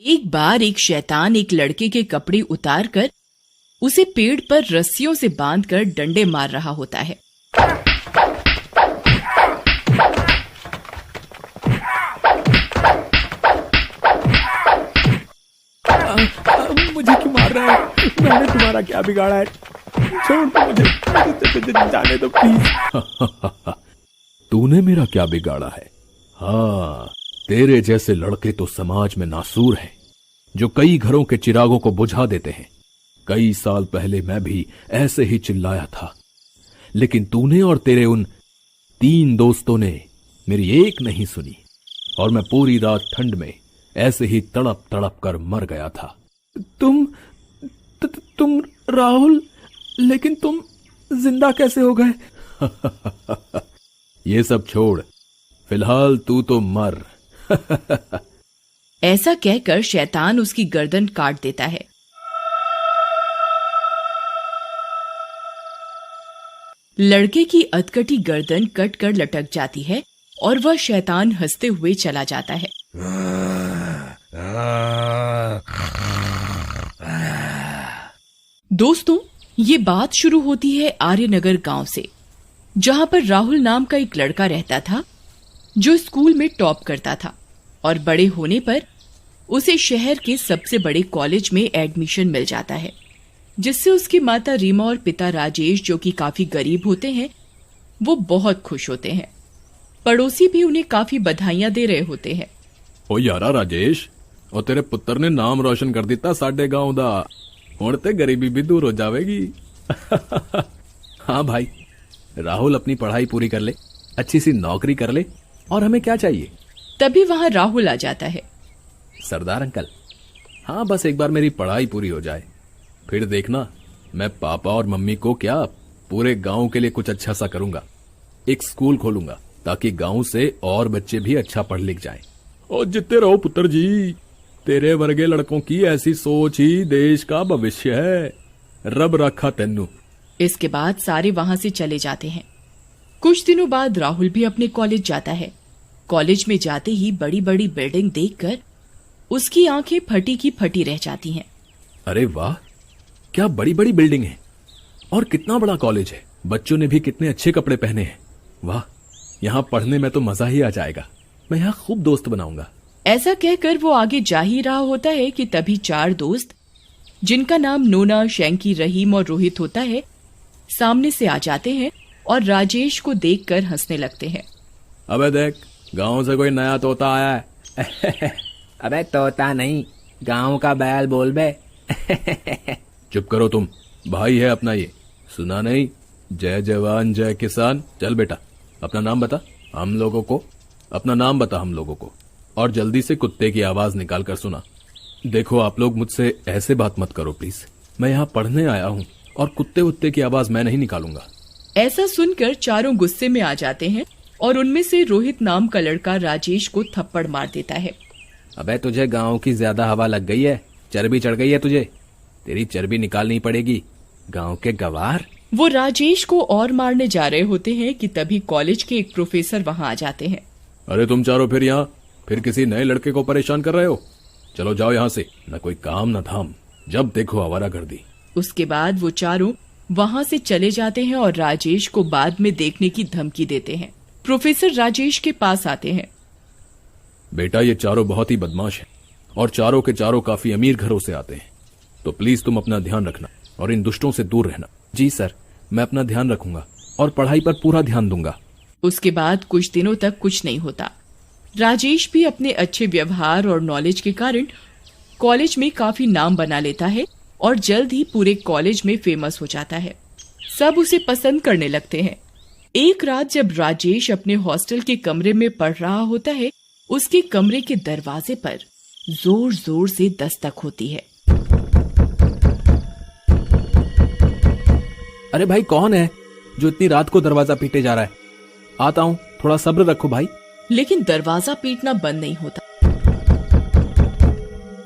एक बार एक शैतान एक लड़के के कपड़े उतार कर उसे पेड़ पर रस्सियों से बांधकर डंडे मार रहा होता है। मुझे क्यों मार रहा है? मैंने तुम्हारा क्या बिगाड़ा है? छोड़ दो मुझे जाने दो प्लीज। तूने मेरा क्या बिगाड़ा है? हाँ, तेरे जैसे लड़के तो समाज में नासूर हैं, जो कई घरों के चिरागों को बुझा देते हैं। कई साल पहले मैं भी ऐसे ही चिल्लाया था, लेकिन तूने और तेरे उन 3 दोस्तों ने मेरी एक नहीं सुनी और मैं पूरी रात ठंड में ऐसे ही तड़प तड़प कर मर गया था। तुम राहुल, लेकिन तुम जिंदा कैसे हो गए? ये सब छोड़, फिलहाल तू तो मर। ऐसा कहकर शैतान उसकी गर्दन काट देता है। लड़के की अधकटी गर्दन कट कर लटक जाती है और वह शैतान हंसते हुए चला जाता है। दोस्तों, ये बात शुरू होती है आर्यनगर गांव से, जहां पर राहुल नाम का एक लड़का रहता था जो स्कूल में टॉप करता था और बड़े होने पर उसे शहर के सबसे बड़े कॉलेज में एडमिशन मिल जाता है, जिससे उसकी माता रीमा और पिता राजेश, जो कि काफी गरीब होते हैं, वो बहुत खुश होते हैं। पड़ोसी भी उन्हें काफी बधाइयां दे रहे होते हैं। ओ यारा राजेश, और तेरे पुत्र ने नाम रोशन कर दिता साडे गांव दा। हुण ते गरीबी भी दूर हो जाएगी। हाँ भाई, राहुल अपनी पढ़ाई पूरी कर ले, अच्छी सी नौकरी कर ले, और हमें क्या चाहिए। तभी वहां राहुल आ जाता है। सरदार अंकल, हाँ बस एक बार मेरी पढ़ाई पूरी हो जाए, फिर देखना मैं पापा और मम्मी को क्या पूरे गांव के लिए कुछ अच्छा सा करूंगा। एक स्कूल खोलूंगा ताकि गांव से और बच्चे भी अच्छा पढ़ लिख जाएं। और जितने रहो पुत्र जी, तेरे वर्गे लड़कों की ऐसी सोच ही देश का भविष्य है। रब रखा तेनू। इसके बाद सारे वहां से चले जाते हैं। कुछ दिनों बाद राहुल भी अपने कॉलेज जाता है। कॉलेज में जाते ही बड़ी बड़ी बिल्डिंग देखकर उसकी आंखें फटी की फटी रह जाती हैं। अरे वाह, क्या बड़ी बड़ी बिल्डिंग है और कितना बड़ा कॉलेज है। बच्चों ने भी कितने अच्छे कपड़े पहने हैं। वाह, यहाँ पढ़ने में तो मजा ही आ जाएगा। मैं यहाँ खूब दोस्त बनाऊंगा। ऐसा कहकर वो आगे जा ही रहा होता है कि तभी 4 दोस्त, जिनका नाम नोना, शैंकी, रहीम और रोहित होता है, सामने से आ जाते हैं और राजेश को देखकर हंसने लगते हैं। अबे देख, गांव से कोई नया तोता आया है। अबे तोता नहीं, गांव का बैल बोल बे। चुप करो तुम, भाई है अपना ये, सुना नहीं? जय जवान जय किसान। चल बेटा, अपना नाम बता हम लोगों को, अपना नाम बता हम लोगों को, और जल्दी से कुत्ते की आवाज निकाल कर सुना। देखो आप लोग मुझसे ऐसे बात मत करो प्लीज, मैं यहाँ पढ़ने आया हूँ और कुत्ते उत्ते की आवाज मैं नहीं निकालूंगा। ऐसा सुनकर चारों गुस्से में आ जाते हैं और उनमें से रोहित नाम का लड़का राजेश को थप्पड़ मार देता है। अबे तुझे गांव की ज्यादा हवा लग गई है, चर्बी चढ़ गई है तुझे, तेरी चर्बी निकालनी पड़ेगी गांव के गवार। वो राजेश को और मारने जा रहे होते हैं कि तभी कॉलेज के एक प्रोफेसर वहां आ जाते हैं। अरे तुम चारों फिर यहाँ फिर किसी नए लड़के को परेशान कर रहे हो? चलो जाओ यहाँ से, न कोई काम न धाम, जब देखो आवारागर्दी। उसके बाद वो चारों वहां से चले जाते हैं और राजेश को बाद में देखने की धमकी देते हैं। प्रोफेसर राजेश के पास आते हैं। बेटा, ये चारों बहुत ही बदमाश हैं और चारों के चारों काफी अमीर घरों से आते हैं, तो प्लीज तुम अपना ध्यान रखना और इन दुष्टों से दूर रहना। जी सर, मैं अपना ध्यान रखूंगा और पढ़ाई पर पूरा ध्यान दूंगा। उसके बाद कुछ दिनों तक कुछ नहीं होता। राजेश भी अपने अच्छे व्यवहार और नॉलेज के कारण कॉलेज में काफी नाम बना लेता है और जल्द ही पूरे कॉलेज में फेमस हो जाता है। सब उसे पसंद करने लगते हैं। एक रात जब राजेश अपने हॉस्टल के कमरे में पढ़ रहा होता है, उसके कमरे के दरवाजे पर जोर जोर से दस्तक होती है। अरे भाई, कौन है जो इतनी रात को दरवाजा पीटे जा रहा है? आता हूँ, थोड़ा सब्र रखो भाई। लेकिन दरवाजा पीटना बंद नहीं होता।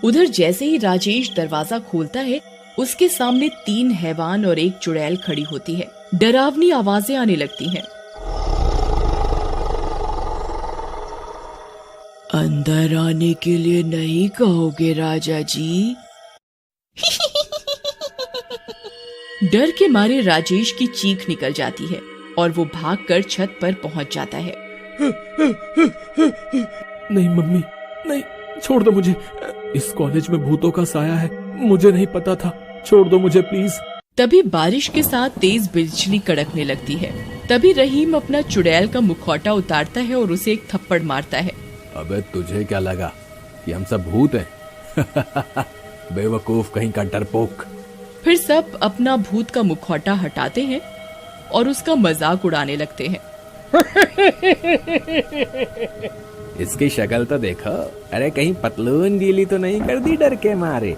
उधर जैसे ही राजेश दरवाजा खोलता है, उसके सामने 3 हैवान और एक चुड़ैल खड़ी होती है। डरावनी आवाजें आने लगती हैं। अंदर आने के लिए नहीं कहोगे राजा जी? डर के मारे राजेश की चीख निकल जाती है और वो भागकर छत पर पहुंच जाता है। नहीं मम्मी, नहीं, छोड़ दो मुझे। इस कॉलेज में भूतों का साया है, मुझे नहीं पता था, छोड़ दो मुझे प्लीज। तभी बारिश के साथ तेज बिजली कड़कने लगती है। तभी रहीम अपना चुड़ैल का मुखौटा उतारता है और उसे एक थप्पड़ मारता है। अबे तुझे क्या लगा कि हम सब भूत हैं? बेवकूफ कहीं का डरपोक। फिर सब अपना भूत का मुखौटा हटाते हैं और उसका मजाक उड़ाने लगते हैं। इसकी शक्ल तो देखो, अरे कहीं पतलून गीली तो नहीं कर दी डर के मारे?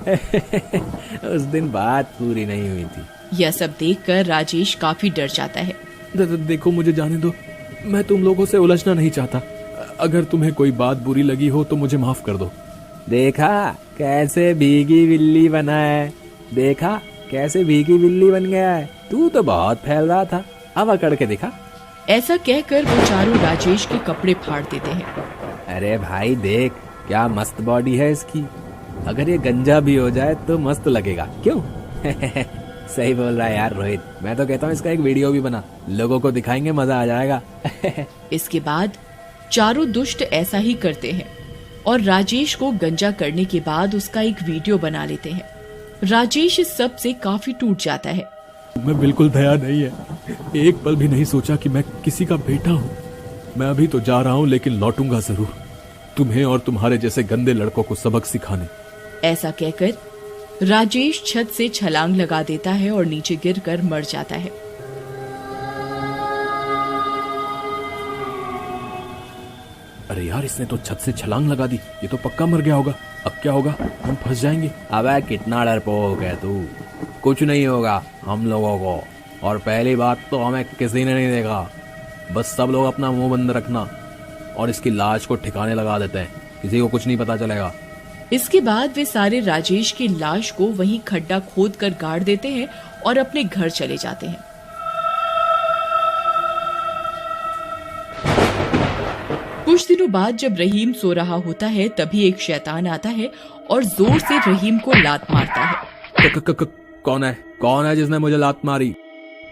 उस दिन बात पूरी नहीं हुई थी। यह सब देखकर राजेश काफी डर जाता है। देखो मुझे जाने दो, मैं तुम लोगों से उलझना नहीं चाहता। अगर तुम्हें कोई बात बुरी लगी हो तो मुझे माफ कर दो। देखा कैसे भीगी बिल्ली बना है, देखा कैसे भीगी बिल्ली बन गया है। तू तो बहुत फैल रहा था, अब अकड़ के दिखा। ऐसा कहकर वो चारों राजेश के कपड़े फाड़ देते हैं। अरे भाई देख क्या मस्त बॉडी है इसकी, अगर ये गंजा भी हो जाए तो मस्त लगेगा, क्यों? सही बोल रहा है यार रोहित, मैं तो कहता हूँ इसका एक वीडियो भी बना, लोगों को दिखाएंगे, मजा आ जाएगा। इसके बाद चारों दुष्ट ऐसा ही करते हैं और राजेश को गंजा करने के बाद उसका एक वीडियो बना लेते हैं। राजेश इस सब से काफी टूट जाता है। मैं बिल्कुल दया नहीं है, एक पल भी नहीं सोचा कि मैं किसी का बेटा हूँ। मैं अभी तो जा रहा हूँ लेकिन लौटूंगा जरूर, तुम्हें और तुम्हारे जैसे गंदे लड़कों को सबक सिखाने। ऐसा कहकर राजेश छत से छलांग लगा देता है और नीचे गिरकर मर जाता है। अरे यार, इसने तो छत से छलांग लगा दी, ये तो पक्का मर गया होगा। अब क्या होगा, हम फंस जाएंगे। अबे कितना डरपोक है तू, कुछ नहीं होगा हम लोगों को। और पहली बात तो हमें किसी ने नहीं देखा, बस सब लोग अपना मुंह बंद रखना और इसकी लाश को ठिकाने लगा देते हैं, किसी को कुछ नहीं पता चलेगा। इसके बाद वे सारे राजेश की लाश को वहीं खड्डा खोद कर गाड़ देते हैं और अपने घर चले जाते हैं। कुछ दिनों बाद जब रहीम सो रहा होता है तभी एक शैतान आता है और जोर से रहीम को लात मारता है। कौन है जिसने मुझे लात मारी?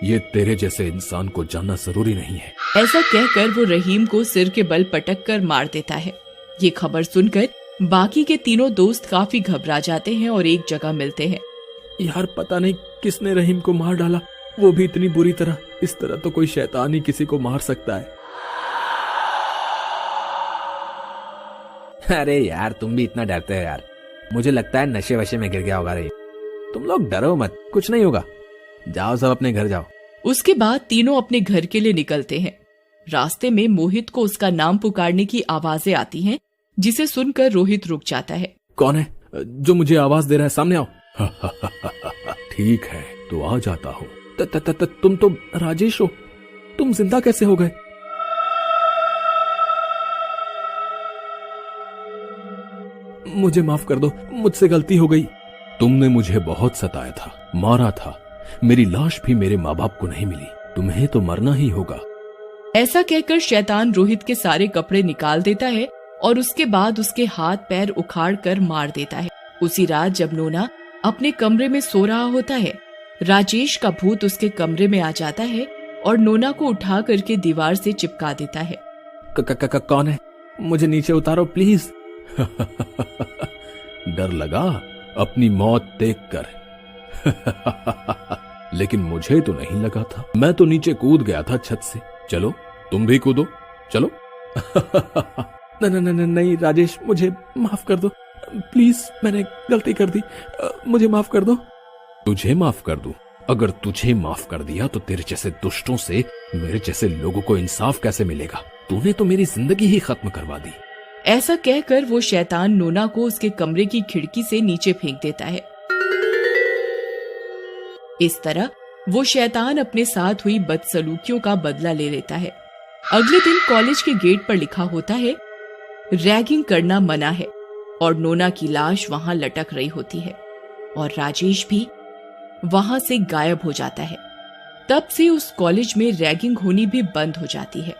ये तेरे जैसे इंसान को जानना जरूरी नहीं है। ऐसा कहकर वो रहीम को सिर के बल पटक कर मार देता है। ये खबर सुनकर बाकी के तीनों दोस्त काफी घबरा जाते हैं और एक जगह मिलते हैं। यार पता नहीं किसने रहीम को मार डाला, वो भी इतनी बुरी तरह। इस तरह तो कोई शैतान ही किसी को मार सकता है। अरे यार तुम भी इतना डरते हो यार, मुझे लगता है नशे वशे में गिर गया होगा रहीम। तुम लोग डरो मत, कुछ नहीं होगा, जाओ सब अपने घर जाओ। उसके बाद तीनों अपने घर के लिए निकलते हैं। रास्ते में मोहित को उसका नाम पुकारने की आवाजें आती हैं, जिसे सुनकर रोहित रुक जाता है। कौन है जो मुझे आवाज दे रहा है, सामने आओ। ठीक है तो आ जाता हूँ। तुम तो राजेश हो, तुम जिंदा कैसे हो गए? मुझे माफ कर दो, मुझसे गलती हो गई। तुमने मुझे बहुत सताया था, मारा था, मेरी लाश भी मेरे माँ बाप को नहीं मिली, तुम्हें तो मरना ही होगा। ऐसा कहकर शैतान रोहित के सारे कपड़े निकाल देता है और उसके बाद उसके हाथ पैर उखाड़ कर मार देता है। उसी रात जब नोना अपने कमरे में सो रहा होता है, राजेश का भूत उसके कमरे में आ जाता है और नोना को उठा करके दीवार से चिपका देता है। कौन है? मुझे नीचे उतारो प्लीज। डर लगा अपनी मौत देखकर? लेकिन मुझे तो नहीं लगा था, मैं तो नीचे कूद गया था छत से। चलो तुम भी कूदो, चलो। नहीं राजेश, मुझे माफ कर दो प्लीज, मैंने गलती कर दी, मुझे माफ कर दो। तुझे माफ कर दूं? अगर तुझे माफ कर दिया तो तेरे जैसे दुष्टों से मेरे जैसे लोगों को इंसाफ कैसे मिलेगा? तूने तो मेरी जिंदगी ही खत्म करवा दी। ऐसा कहकर वो शैतान नोना को उसके कमरे की खिड़की से नीचे फेंक देता है। इस तरह वो शैतान अपने साथ हुई बदसलूकियों का बदला ले लेता है। अगले दिन कॉलेज के गेट पर लिखा होता है, रैगिंग करना मना है, और नोना की लाश वहां लटक रही होती है और राजेश भी वहां से गायब हो जाता है। तब से उस कॉलेज में रैगिंग होनी भी बंद हो जाती है।